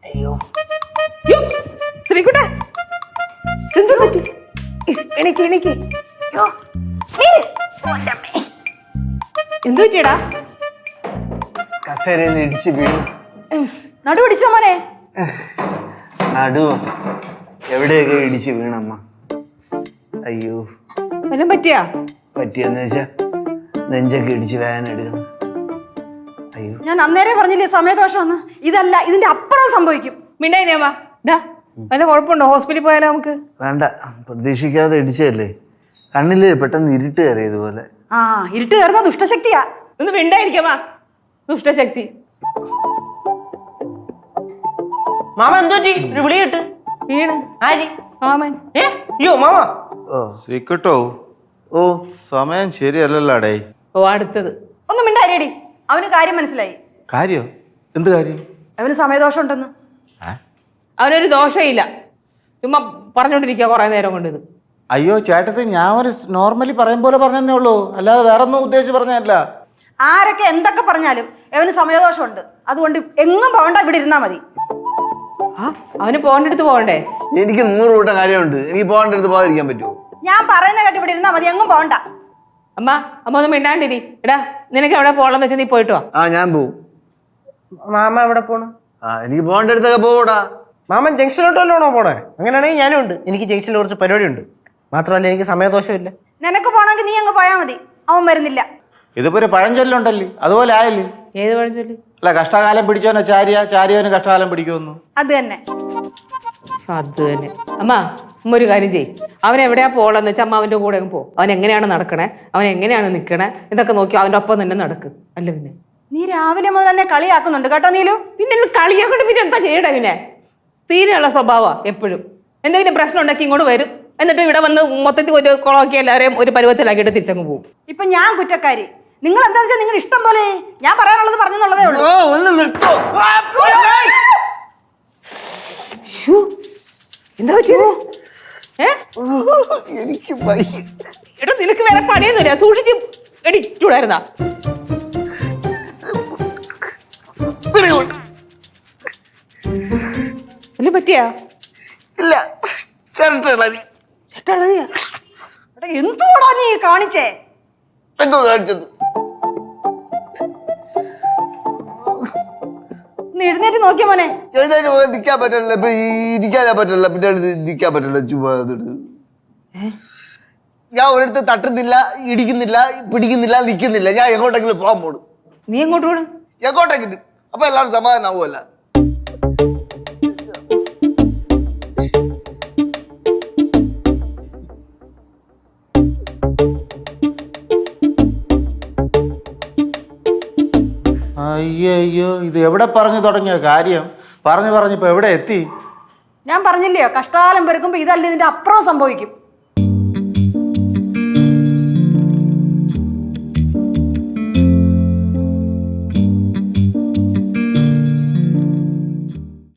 അയ്യോ ശ്രീകുട്ട എനിക്ക് എനിക്ക് എന്തു പറ്റിയടാ? കസേരയിൽ ഇടിച്ച് വീണു. നടു പിടിച്ചോ മോനെ? നടുവോ? എവിടെയൊക്കെ ഇടിച്ച് വീണമ്മ. അയ്യോ വല്ലതും പറ്റിയാ? പറ്റിയെന്ന് വെച്ചാ നെഞ്ചൊക്കെ ഇടിച്ച് വേദന എടുക്കണം. അയ്യോ ഞാൻ അന്നേരെ പറഞ്ഞില്ലേ സമയദോഷം ഒന്ന്. ഇതല്ല, ഇതിന്റെ അപ്പുറം സംഭവിക്കും. മിണ്ടായിനേമാ ഡാ, വല്ല കുഴപ്പമുണ്ടോ? ഹോസ്പിറ്റലിൽ പോയാലോ നമുക്ക്? വേണ്ട, പ്രതീക്ഷിക്കാതെ ഇടിച്ചല്ലേ. കണ്ണില് പെട്ടെന്ന് ഇരുട്ട് കയറിയതുപോലെ. ആ, ഇരുട്ട് കയറുന്ന ദുഷ്ടശക്തിയാ. ഒന്ന് മിണ്ടായിരിക്കാമാ, ദുഷ്ടശക്തി. മാമ എന്തോറ്റി ഒരു വിളി കേട്ട്? വീണ് ആര്? മാമൻ. അയ്യോ മാമ. ഓ ശ്രീക്കുട്ടോ, ഓ സമയം ശരിയല്ലല്ലോടേ. ഓ അടുത്തത് ഒന്ന് മിണ്ടാരിയടി. അവന് കാര്യം മനസ്സിലായി. കാര്യോ? എന്ത് കാര്യം? അവന് സമയദോഷം ഉണ്ടെന്ന്. ഏ? അവനൊരു ദോഷമില്ല, ചുമ്മാ പറഞ്ഞോണ്ടിരിക്കുക കുറെ നേരം കൊണ്ട്. ഇത് അയ്യോ ചേട്ടത്തി, ഞാൻ ഒരു നോർമലി പറയും പോലെ പറഞ്ഞതേ ഉള്ളൂ, അല്ലാതെ വേറെ ഒന്നും ഉദ്ദേശിച്ച് പറഞ്ഞല്ല. ആരൊക്കെ എന്തൊക്കെ പറഞ്ഞാലും അവന് സമയദോഷമുണ്ട്. അതുകൊണ്ട് എങ്ങും പോകണ്ട, ഇവിടെ ഇരുന്നാ മതി. അവന് പോകേണ്ടടുത്ത് പോകണ്ടേ? എനിക്ക് 100 കൂട്ടം കാര്യമുണ്ട്. എനിക്ക് പോകേണ്ടടുത്ത് പോകാതിരിക്കാൻ പറ്റുമോ? ഞാൻ പറയുന്ന കേട്ട് ഇവിടെ ഇരുന്നാ മതി, എങ്ങും പോകണ്ട. അമ്മ ഒന്ന് മിണ്ടാണ്ടിരി. എടാ, നിനക്ക് എവിടെ പോകണമെന്ന് വെച്ചാൽ നീ പോയിട്ട് വാ. ആ ഞാൻ പോവും. മാമ എവിടെ പോണു? ആ എനിക്ക് പോകേണ്ടടുത്തൊക്കെ പോകൂടാ. മാമൻ ജംഗ്ഷനിലോട്ട് വല്ലതാണോ പോണേ? അങ്ങനെയാണെങ്കിൽ ഞാനും ഉണ്ട്. എനിക്ക് ജംഗ്ഷനിൽ കുറച്ച് പരിപാടി ഉണ്ട്. മാത്രമല്ല എനിക്ക് സമയദോഷമില്ല. നിനക്ക് പോണെങ്കിൽ നീ അങ്ങ് പോയാ മതി. അവൻ വരുന്നില്ല. ഇതിപ്പോ ഒരു പഴഞ്ചൊല്ലുണ്ടല്ലേ, അതുപോലെ ആയല്ലേ? ഏത് പഴഞ്ചൊല്ലി? അല്ല, കഷ്ടകാലം പിടിച്ചോനെ ചാരിയ, ചാരിയവന് കഷ്ടകാലം പിടിക്കുമെന്നു. അത് തന്നെ. അമ്മ ഒരു കാര്യം ചെയ്യും. അവൻ എവിടെയാ പോളെന്ന് വെച്ചാൽ അമ്മ അവന്റെ കൂടെ അങ്ങ് പോ. അവൻ എങ്ങനെയാണ് നടക്കണേ, അവൻ എങ്ങനെയാണ് നിൽക്കണേ, ഇതൊക്കെ നോക്കി അവന്റെ ഒപ്പം തന്നെ നടക്ക്. അല്ല പിന്നെ നീ രാവിലെ മുതൽ തന്നെ കളിയാക്കുന്നുണ്ട് കേട്ടോ നീലു. പിന്നെ കളിയാക്കൊണ്ട് പിന്നെ എന്താ ചെയ്യടേ? പിന്നെ സ്ഥിരമുള്ള സ്വഭാവമാണ് എപ്പോഴും. എന്തെങ്കിലും പ്രശ്നം ഉണ്ടാക്കി ഇങ്ങോട്ട് വരും, എന്നിട്ട് ഇവിടെ വന്ന് മൊത്തത്തിൽ ഒരു കുളമാക്കി എല്ലാവരെയും ഒരു പരുവത്തിലാക്കിയിട്ട് തിരിച്ചങ്ങ് പോകും. ഇപ്പൊ ഞാൻ കുറ്റക്കാരി. നിങ്ങൾ എന്താ വെച്ചാൽ നിങ്ങൾ ഇഷ്ടം പോലെ. ഞാൻ പറയാനുള്ളത് പറഞ്ഞെന്നുള്ളതേ ഉള്ളൂ. ഒന്ന് നിർത്തോ. എന്താ പറ്റിയത്? എനിക്ക് വയ്യ. എടാ, നിനക്ക് വേറെ പണിയൊന്നുമില്ല, സൂക്ഷിച്ച് എടിച്ചൂടായിരുന്നാ? വല്ല പറ്റിയാ? ഇല്ല, ചേട്ടളവി. ചേട്ടളവിയാ? എടാ, എന്തുവാടാ നീ കാണിച്ചേ? എന്തോ കാണിച്ചത്? എഴുന്നേറ്റ് നോക്കിയ മോനെ. എഴുന്നേറ്റ് പോകാൻ നിൽക്കാൻ പറ്റില്ല, ഇപ്പൊ ഇരിക്കാനാ പറ്റില്ല, പിന്നെ നിൽക്കാൻ പറ്റില്ല. ചുമ്മാ ഞാൻ ഒരിടത്ത് തട്ടുന്നില്ല, ഇടിക്കുന്നില്ല, പിടിക്കുന്നില്ല, നിൽക്കുന്നില്ല. ഞാൻ എങ്ങോട്ടെങ്കിലും പോകാൻ പോടും. നീ എങ്ങോട്ട് പോണു? എങ്ങോട്ടെങ്കിലും. അപ്പൊ എല്ലാവരും സമാധാനാവുമല്ല. അയ്യോ, ഇത് എവിടെ പറഞ്ഞു തുടങ്ങിയ കാര്യം? പറഞ്ഞിപ്പോ എവിടെ എത്തി? ഞാൻ പറഞ്ഞില്ലയോ, കഷ്ടകാലം പെരുക്കുമ്പോ ഇതല്ല ഇതിന്റെ അപ്പുറം സംഭവിക്കും.